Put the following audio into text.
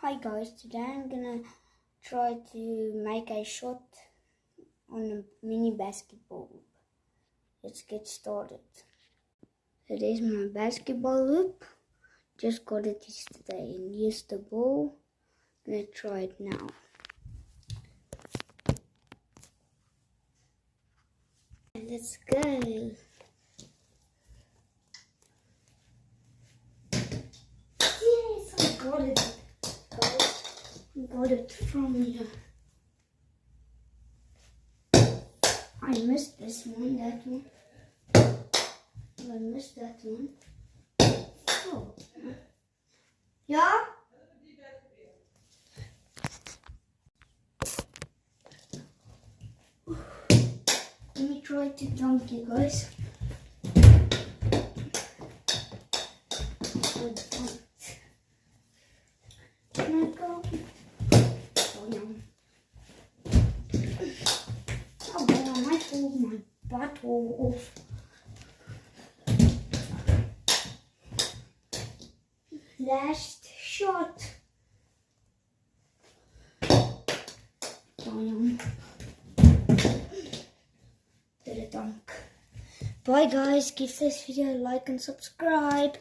Hi guys, today I'm gonna try to make a shot on a mini basketball hoop. Let's get started. So there's my basketball hoop. Just got it yesterday and used the ball. I'm gonna try it now. Let's go. Yes, I got it. Guys, I got it from here. I missed this one, that one. I missed that one. Oh. Yeah? Let me try to dunk you guys. Can I go? Oh no. Oh man, I might hold my bottle off. Last shot. Did a dunk. Bye guys, give this video a like and subscribe.